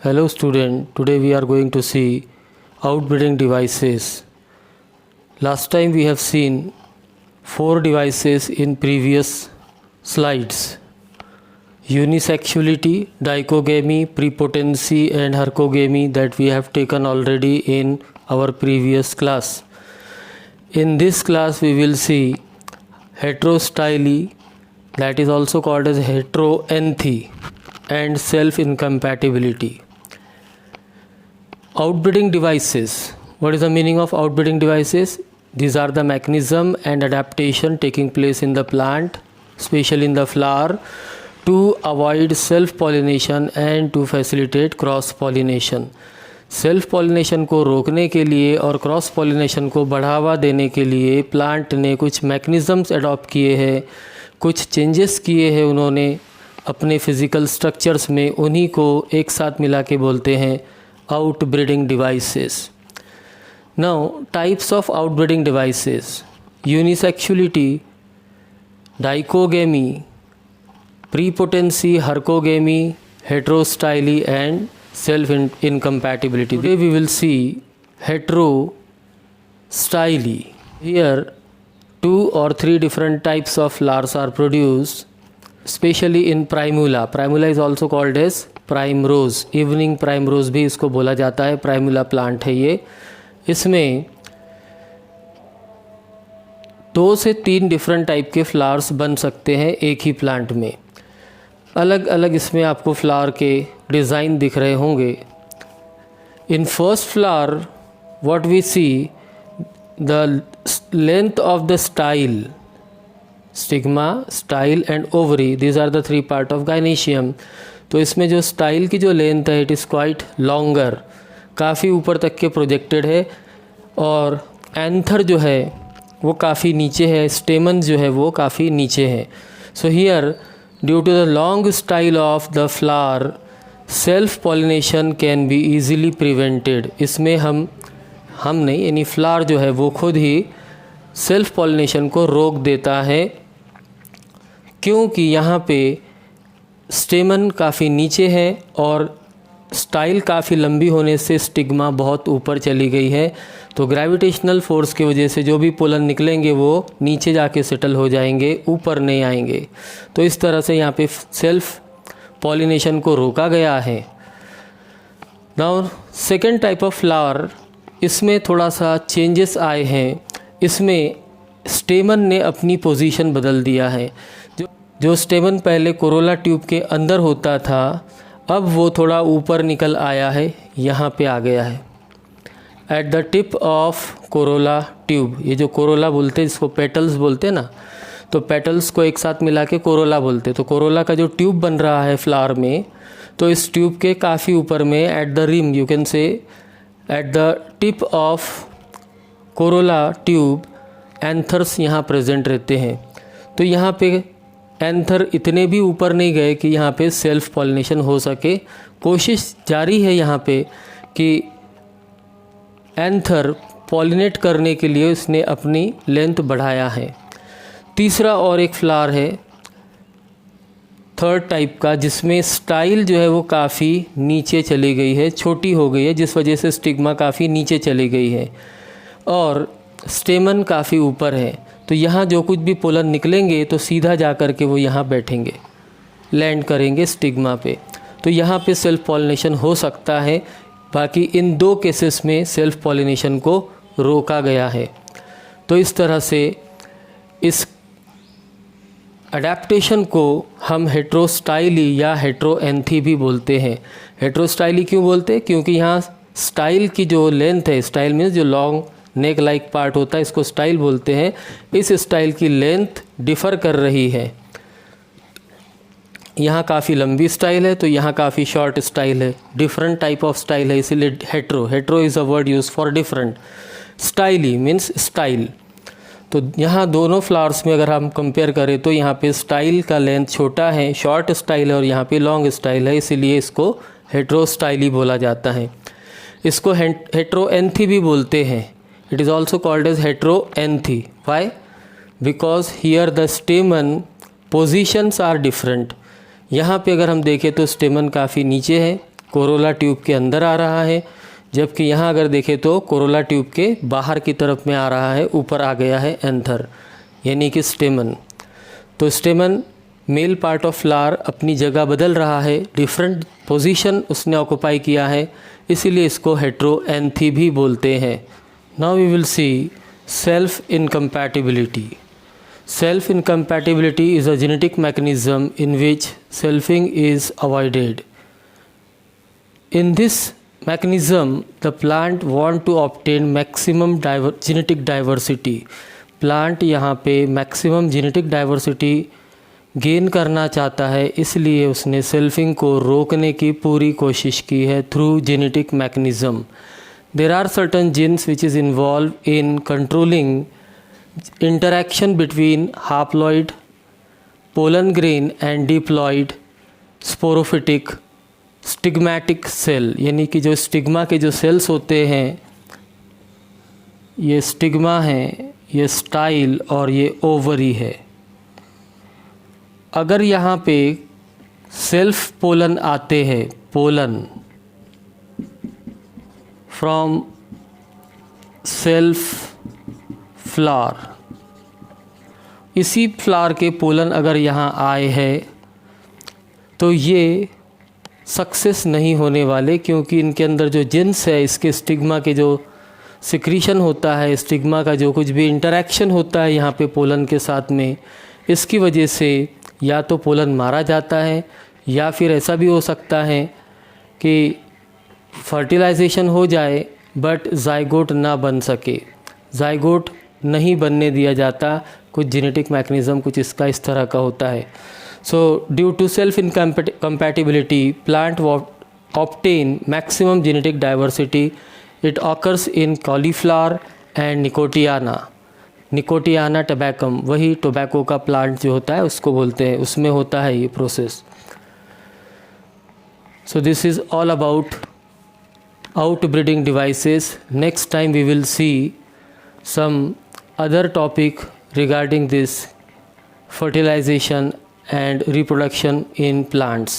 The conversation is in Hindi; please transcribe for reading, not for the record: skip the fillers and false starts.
Hello student, today we are going to see outbreeding devices. Last time we have seen 4 devices in previous slides. Unisexuality, dichogamy, prepotency and hercogamy that we have taken already in our previous class. In this class we will see heterostyly, that is also called as heteroenthi, and self-incompatibility. Outbreeding devices. What is the meaning of outbreeding devices? These are the mechanism and adaptation taking place in the plant, especially in the flower, to avoid self-pollination and to facilitate cross-pollination. Self pollination को रोकने के लिए और क्रॉस पॉलिनेशन को बढ़ावा देने के लिए प्लांट ने कुछ मैकेनिज़म्स अडॉप्ट किए हैं, कुछ चेंजेस किए हैं उन्होंने अपने फिज़िकल स्ट्रक्चर्स में, उन्हीं को एक साथ मिला के बोलते हैं outbreeding devices. Now types of outbreeding devices: unisexuality, dichogamy, prepotency, herkogamy, heterostyly and self-incompatibility. Today we will see heterostyly. Here 2 or 3 different types of flowers are produced, especially in primula. Primula is also called as primrose. Evening primrose भी इसको बोला जाता है. Primula plant है ये. इसमें 2 से 3 डिफरेंट टाइप के फ्लावर्स बन सकते हैं एक ही प्लांट में. अलग अलग इसमें आपको फ्लावर के डिज़ाइन दिख रहे होंगे. In first flower what we see, the length of the style, stigma, style and ovary, these are the 3 part of gynoecium. तो इसमें जो स्टाइल की जो लेंथ है इट इज़ क्वाइट लॉन्गर, काफ़ी ऊपर तक के प्रोजेक्टेड है, और एंथर जो है वो काफ़ी नीचे है, स्टेमन जो है वो काफ़ी नीचे है. So here due to the long style of the flower, self pollination can be easily prevented. इसमें हम नहीं, यानी फ्लावर जो है वो खुद ही सेल्फ पॉलिनेशन को रोक देता है, क्योंकि यहाँ पे स्टेमन काफ़ी नीचे है और स्टाइल काफ़ी लंबी होने से स्टिग्मा बहुत ऊपर चली गई है. तो ग्रेविटेशनल फोर्स की वजह से जो भी पोलन निकलेंगे वो नीचे जाके सेटल हो जाएंगे, ऊपर नहीं आएंगे. तो इस तरह से यहाँ पे सेल्फ पॉलिनेशन को रोका गया है. Now second type of flower, इसमें थोड़ा सा चेंजेस आए हैं. इसमें स्टेमन ने अपनी पोजीशन बदल दिया है. जो स्टेमन पहले कोरोला ट्यूब के अंदर होता था, अब वो थोड़ा ऊपर निकल आया है, यहाँ पे आ गया है eight the tip of corolla tube. ये जो कोरोला बोलते हैं, इसको पेटल्स बोलते हैं ना, तो पेटल्स को एक साथ मिला के कोरोला बोलते हैं. तो कोरोला का जो ट्यूब बन रहा है फ्लावर में, तो इस ट्यूब के काफ़ी ऊपर में at the rim, you can say at the tip of corolla tube, anthers यहाँ प्रेजेंट रहते हैं. तो यहाँ पे एंथर इतने भी ऊपर नहीं गए कि यहाँ पे सेल्फ पॉलिनेशन हो सके. कोशिश जारी है यहाँ पे कि एंथर पॉलिनेट करने के लिए उसने अपनी लेंथ बढ़ाया है. तीसरा और एक फ्लावर है थर्ड टाइप का, जिसमें स्टाइल जो है वो काफ़ी नीचे चली गई है, छोटी हो गई है, जिस वजह से स्टिग्मा काफ़ी नीचे चली गई है और स्टेमन काफ़ी ऊपर है. तो यहाँ जो कुछ भी पोलन निकलेंगे तो सीधा जा कर के वो यहाँ बैठेंगे, लैंड करेंगे स्टिग्मा पे. तो यहाँ पे सेल्फ पॉलिनेशन हो सकता है. बाकी इन 2 केसेस में सेल्फ पॉलिनेशन को रोका गया है. तो इस तरह से इस अडेप्टेशन को हम हेटेरोस्टाइली या हेटेरोएंथी भी बोलते हैं. हेटेरोस्टाइली क्यों बोलते हैं? क्योंकि यहाँ स्टाइल की जो लेंथ है, स्टाइल मीन्स जो लॉन्ग नेक लाइक पार्ट होता है, इसको स्टाइल बोलते हैं. इस स्टाइल की लेंथ डिफ़र कर रही है. यहाँ काफ़ी लंबी स्टाइल है तो यहाँ काफ़ी शॉर्ट स्टाइल है, डिफरेंट टाइप ऑफ स्टाइल है, इसीलिए hetero is a word use for different. Styli means style. तो यहाँ दोनों फ्लावर्स में अगर हम कंपेयर करें तो यहाँ पे स्टाइल का लेंथ छोटा है, शॉर्ट स्टाइल है, और यहाँ पे लॉन्ग स्टाइल है, इसीलिए इसको हेटेरोस्टाइली बोला जाता है. इसको हेटेरोएंथी भी बोलते हैं. It is also called as heteroanthy. Why? Because here the stamen positions are different. यहाँ पे अगर हम देखें तो स्टेमन काफ़ी नीचे है कोरोला ट्यूब के अंदर आ रहा है, जबकि यहाँ अगर देखें तो कोरोला ट्यूब के बाहर की तरफ में आ रहा है, ऊपर आ गया है एंथर यानी कि स्टेमन। तो स्टेमन मेल पार्ट ऑफ फ्लावर अपनी जगह बदल रहा है, डिफरेंट पोजीशन उसने ऑक्यूपाई किया है, इसीलिए इसको हेट्रोएंथी भी बोलते हैं। Now we will see self incompatibility. Self incompatibility is a genetic mechanism in which selfing is avoided. In this mechanism, the plant want to obtain maximum genetic diversity. Plant यहाँ पे maximum genetic diversity gain करना चाहता है, इसलिए उसने सेल्फिंग को रोकने की पूरी कोशिश की है through genetic mechanism. There are certain genes which is involved in controlling interaction between haploid, pollen grain and diploid sporophytic stigmatic cell, यानी कि जो स्टिग्मा के जो सेल्स होते हैं, ये स्टिग्मा है, ये स्टाइल और ये ओवरी है। अगर यहाँ पे सेल्फ पोलन आते हैं, पोलन फ्रॉम सेल्फ फ्लावर, इसी फ्लावर के पोलन अगर यहाँ आए हैं तो ये सक्सेस नहीं होने वाले, क्योंकि इनके अंदर जो जिन्स है, इसके स्टिग्मा के जो सिक्रीशन होता है, स्टिग्मा का जो कुछ भी इंटरेक्शन होता है यहाँ पे पोलन के साथ में, इसकी वजह से या तो पोलन मारा जाता है या फिर ऐसा भी हो सकता है कि फर्टिलाइजेशन हो जाए बट जाइगोट ना बन सके, जाइगोट नहीं बनने दिया जाता। कुछ जेनेटिक मैकेनिज़्म कुछ इसका इस तरह का होता है। So due to self incompatibility, plant obtain maximum genetic diversity. It occurs in cauliflower and nicotiana. Nicotiana tabacum, वही टोबैको का प्लांट जो होता है उसको बोलते हैं, उसमें होता है ये process. So this is all about outbreeding devices. Next time we will see some other topic regarding this fertilization and reproduction in plants.